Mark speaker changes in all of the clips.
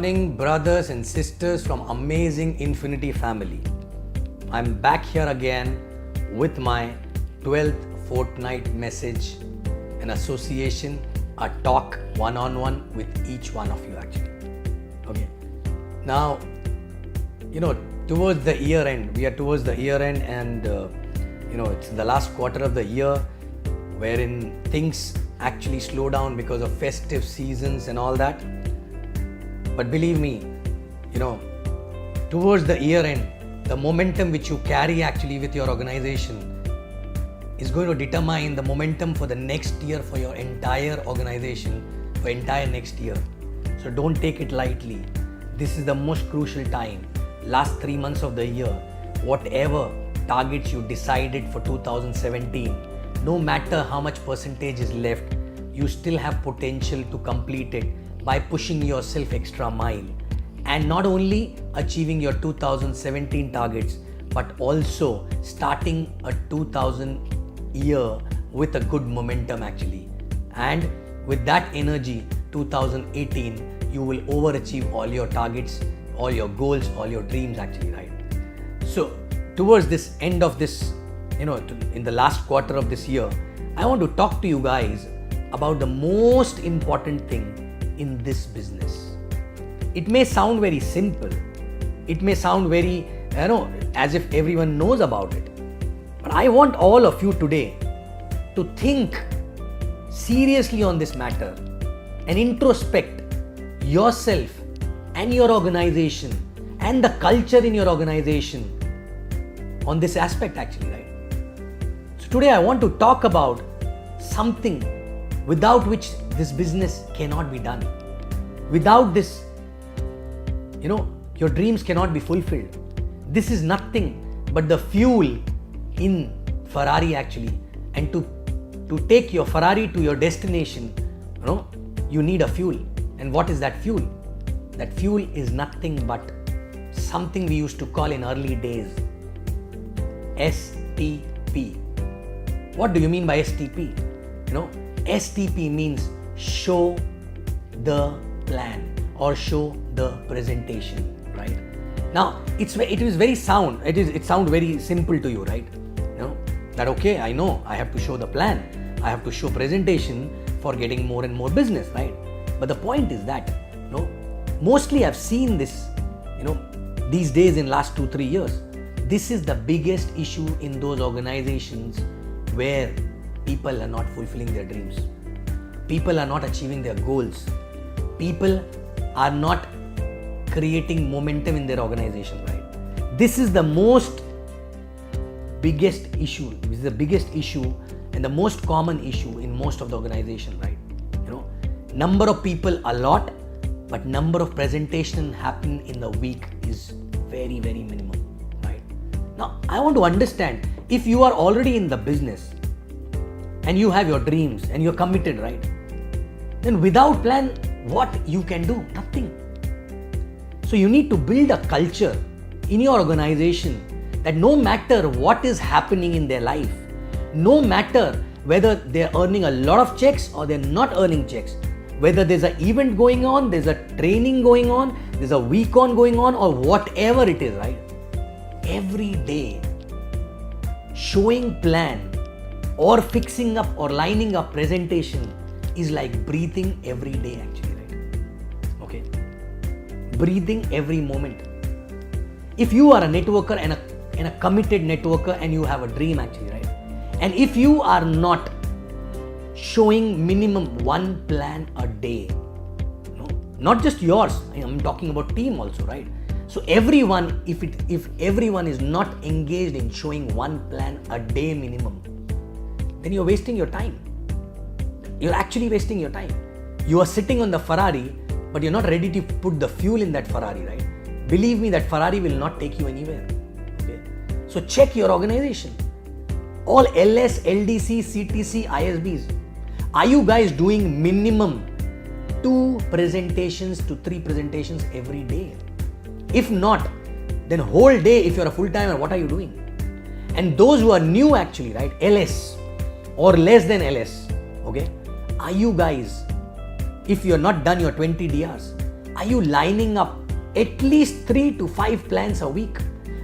Speaker 1: morning, brothers and sisters from amazing Infiniti family. I'm back here again with my 12th Fortnight message, an association, a talk one-on-one with each one of you actually. Okay. Now, towards the year end, we are towards the year end and it's the last quarter of the year wherein things actually slow down because of festive seasons and all that. But believe me, towards the year end, the momentum which you carry actually with your organization is going to determine the momentum for the next year for your entire organization, for entire next year. So don't take it lightly. This is the most crucial time. Last 3 months of the year, whatever targets you decided for 2017, no matter how much percentage is left, you still have potential to complete it by pushing yourself extra mile and not only achieving your 2017 targets but also starting a 2000 year with a good momentum actually. And with that energy, 2018 you will overachieve all your targets, all your goals, all your dreams actually, right? So towards this end of this, in the last quarter of this year, I want to talk to you guys about the most important thing in this business. It may sound very simple. It may sound very, as if everyone knows about it. But I want all of you today to think seriously on this matter and introspect yourself and your organization and the culture in your organization on this aspect actually, right? So today I want to talk about something without which this business cannot be done. Without this, your dreams cannot be fulfilled. This is nothing but the fuel in Ferrari actually. And to take your Ferrari to your destination, you need a fuel. And what is that fuel? That fuel is nothing but something we used to call in early days STP. What do you mean by STP? STP means show the plan or show the presentation, right? Now it sounds very simple to you, right? That okay, I know I have to show the plan, I have to show presentation for getting more and more business, right? But the point is that mostly I've seen this these days in last 2-3 years. This is the biggest issue in those organizations where people are not fulfilling their dreams. People are not achieving their goals. People are not creating momentum in their organization, right? This is the biggest issue. This is the biggest issue and the most common issue in most of the organization, right? Number of people a lot, but number of presentation happen in the week is very, very minimum, right? Now, I want to understand, if you are already in the business and you have your dreams and you're committed, right? Then without plan, what you can do? Nothing. So you need to build a culture in your organization that no matter what is happening in their life, no matter whether they're earning a lot of checks or they're not earning checks, whether there's an event going on, there's a training going on, there's a week on going on, or whatever it is, right? Every day, showing plan or fixing up or lining up presentation is like breathing every day actually, right? Okay? Breathing every moment. If you are a networker and a committed networker and you have a dream actually, right? And if you are not showing minimum one plan a day, not just yours, I'm talking about team also, right? So everyone, if everyone is not engaged in showing one plan a day minimum, then you're wasting your time. You're actually wasting your time. You are sitting on the Ferrari, but you're not ready to put the fuel in that Ferrari, right? Believe me, that Ferrari will not take you anywhere. Okay? So check your organization. All LS, LDC, CTC, ISBs. Are you guys doing minimum 2 presentations to 3 presentations every day? If not, then whole day, if you're a full-timer, what are you doing? And those who are new actually, right? LS or less than LS, okay? Are you guys, if you're not done your 20 DRs, are you lining up at least 3 to 5 plans a week?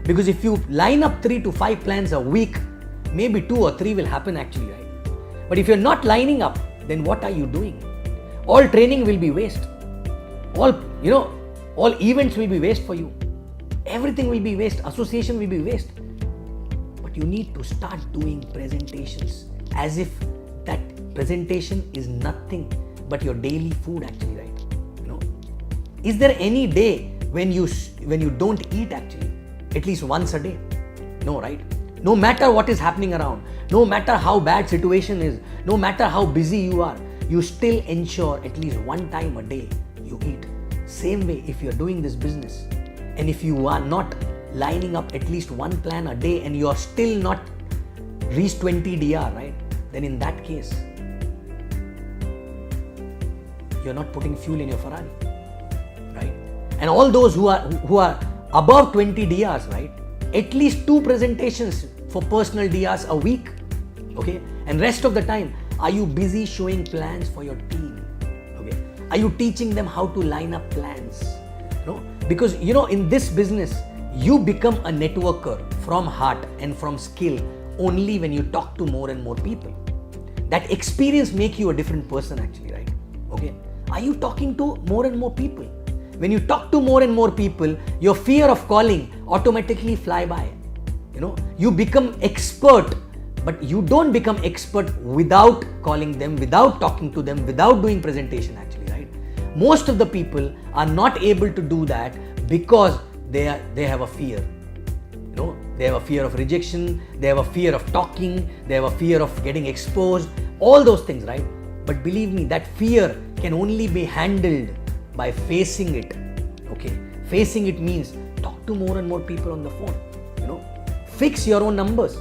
Speaker 1: Because if you line up 3 to 5 plans a week, maybe 2 or 3 will happen actually, right? But if you're not lining up, then what are you doing? All training will be waste. All events will be waste for you. Everything will be waste. Association will be waste. But you need to start doing presentations as if that presentation is nothing but your daily food actually, right? Is there any day when you don't eat actually? At least once a day? No, right? No matter what is happening around, no matter how bad situation is, no matter how busy you are, you still ensure at least one time a day you eat. Same way if you're doing this business and if you are not lining up at least one plan a day and you are still not reached 20 DR, right? Then in that case, you're not putting fuel in your Ferrari, right? And all those who are above 20 DRs, right? At least 2 presentations for personal DRs a week, okay? And rest of the time, are you busy showing plans for your team, okay? Are you teaching them how to line up plans? Because in this business, you become a networker from heart and from skill only when you talk to more and more people. That experience makes you a different person actually, right? Okay? Are you talking to more and more people? When you talk to more and more people, your fear of calling automatically fly by. You become expert, but you don't become expert without calling them, without talking to them, without doing presentation actually, right? Most of the people are not able to do that because they have a fear. They have a fear of rejection, they have a fear of talking, they have a fear of getting exposed, all those things, right? But believe me, that fear can only be handled by facing it, okay? Facing it means talk to more and more people on the phone, fix your own numbers,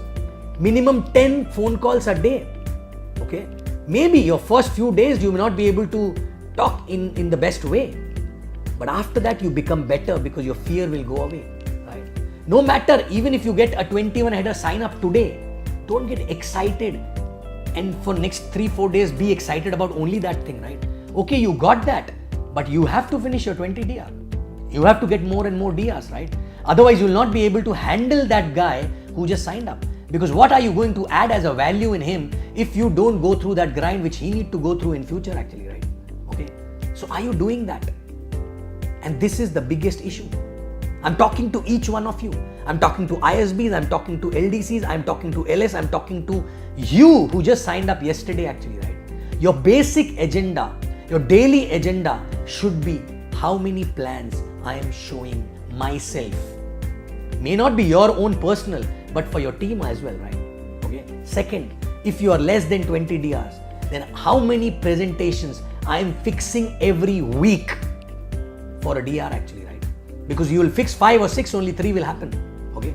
Speaker 1: minimum 10 phone calls a day, okay? Maybe your first few days you may not be able to talk in the best way, but after that you become better because your fear will go away, right? No matter, even if you get a 21 header sign up today, don't get excited and for next 3-4 days be excited about only that thing, right? Okay, you got that, but you have to finish your 20 DR. You have to get more and more DRs, right? Otherwise, you will not be able to handle that guy who just signed up. Because what are you going to add as a value in him if you don't go through that grind which he need to go through in future actually, right? Okay. So are you doing that? And this is the biggest issue. I'm talking to each one of you. I'm talking to ISBs, I'm talking to LDCs, I'm talking to LS, I'm talking to you who just signed up yesterday actually, right? Your basic agenda, your daily agenda should be how many plans I am showing myself. May not be your own personal, but for your team as well, right? Okay. Second, if you are less than 20 DRs, then how many presentations I am fixing every week for a DR actually, right? Because you will fix 5 or 6, only 3 will happen, okay?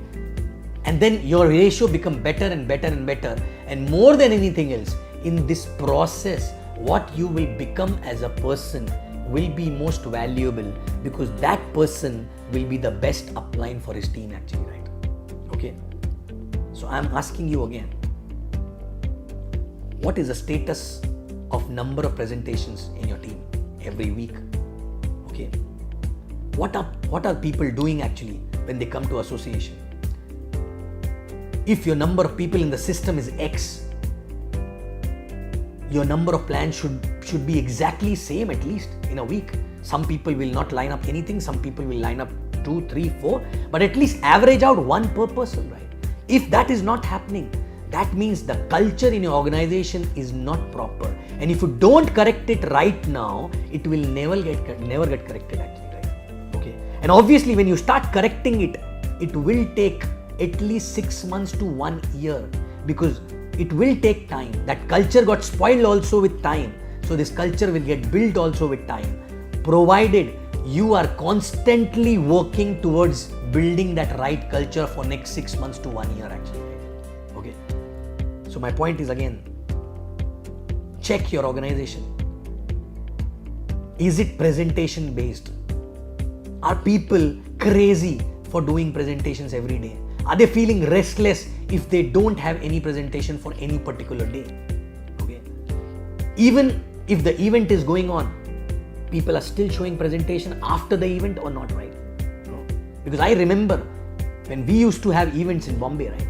Speaker 1: And then your ratio become better and better and better. And more than anything else, in this process, what you will become as a person will be most valuable because that person will be the best upline for his team actually, right? Okay. So I'm asking you again, what is the status of number of presentations in your team every week? Okay. What are people doing actually when they come to association? If your number of people in the system is X, your number of plans should be exactly same at least in a week. Some people will not line up anything, some people will line up 2, 3, 4, but at least average out 1 per person, right? If that is not happening, that means the culture in your organization is not proper. And if you don't correct it right now, it will never get corrected actually, right? Okay. And obviously when you start correcting it, it will take at least 6 months to 1 year because it will take time. That culture got spoiled also with time. So this culture will get built also with time, provided you are constantly working towards building that right culture for next 6 months to 1 year actually. Okay. So my point is again, check your organization. Is it presentation based? Are people crazy for doing presentations every day? Are they feeling restless if they don't have any presentation for any particular day? Okay. Even if the event is going on, people are still showing presentation after the event or not, right? No. Because I remember when we used to have events in Bombay, right?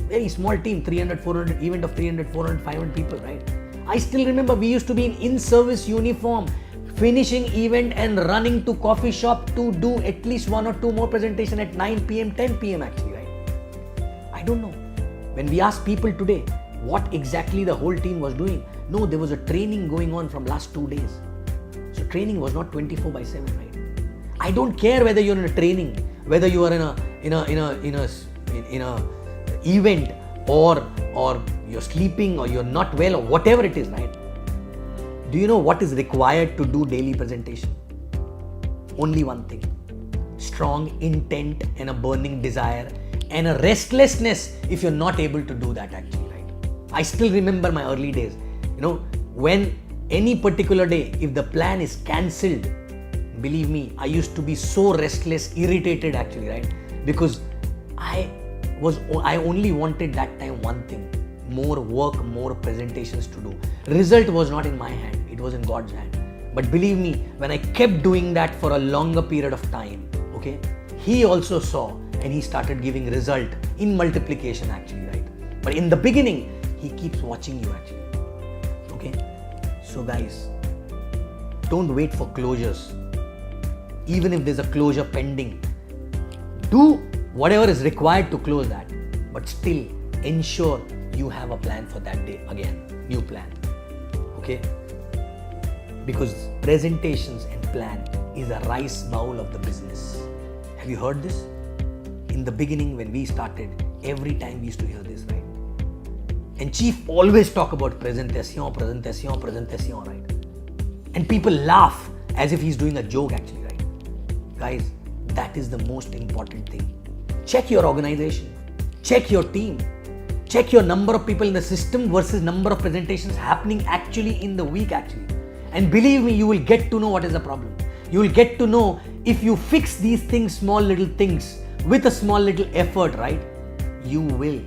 Speaker 1: Very small team, 300, 400, event of 300, 400, 500 people, right? I still remember we used to be in service uniform, finishing event and running to coffee shop to do at least 1 or 2 more presentation at 9 p.m., 10 p.m. actually, right? I don't know. When we ask people today what exactly the whole team was doing, no, there was a training going on from last 2 days. So training was not 24/7, right? I don't care whether you're in a training, whether you are in a event or you're sleeping or you're not well or whatever it is, right? Do you know what is required to do daily presentation? Only one thing: strong intent and a burning desire and a restlessness if you're not able to do that actually, right? I still remember my early days, when any particular day, if the plan is cancelled, believe me, I used to be so restless, irritated actually, right? Because I only wanted that time one thing: more work, more presentations to do. Result was not in my hand, it was in God's hand. But believe me, when I kept doing that for a longer period of time, okay, He also saw and He started giving result in multiplication actually, right? But in the beginning, He keeps watching you actually, okay? So guys, don't wait for closures. Even if there's a closure pending, do whatever is required to close that, but still ensure you have a plan for that day again, new plan, okay? Because presentations and plan is a rice bowl of the business. Have you heard this? In the beginning when we started, every time we used to hear this, right? And Chief always talk about presentation, right? And people laugh as if he's doing a joke actually, right? Guys, that is the most important thing. Check your organization, check your team, check your number of people in the system versus number of presentations happening actually in the week actually. And believe me, you will get to know what is the problem. You will get to know if you fix these things, small little things, with a small little effort, right? You will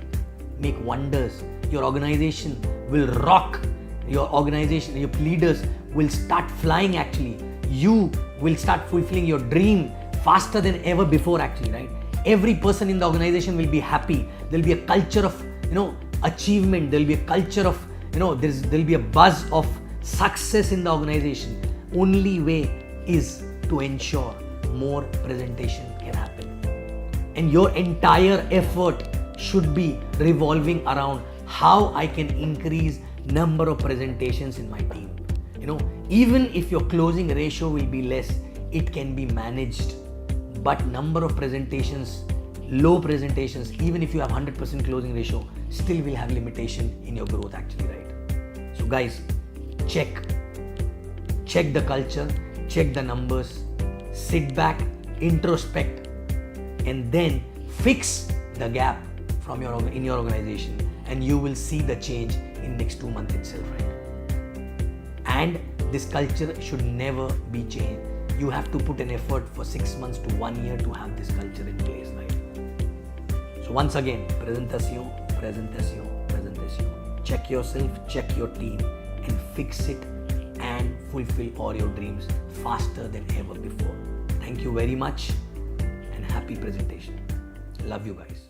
Speaker 1: make wonders. Your organization will rock. Your organization, your leaders will start flying actually. You will start fulfilling your dream faster than ever before actually, right? Every person in the organization will be happy. There'll be a culture of, achievement. There'll be a culture of, there'll be a buzz of success in the organization. Only way is to ensure more presentation can happen. And your entire effort should be revolving around how I can increase number of presentations in my team. Even if your closing ratio will be less, it can be managed. But number of presentations, low presentations, even if you have 100% closing ratio, still will have limitation in your growth actually, right? So guys, check the culture, check the numbers, sit back, introspect, and then fix the gap in your organization, and you will see the change in next 2 months itself, right? And this culture should never be changed. You have to put an effort for 6 months to 1 year to have this culture in place, right? So once again, presentation. Check yourself, check your team, and fix it and fulfill all your dreams faster than ever before. Thank you very much and happy presentation. Love you guys.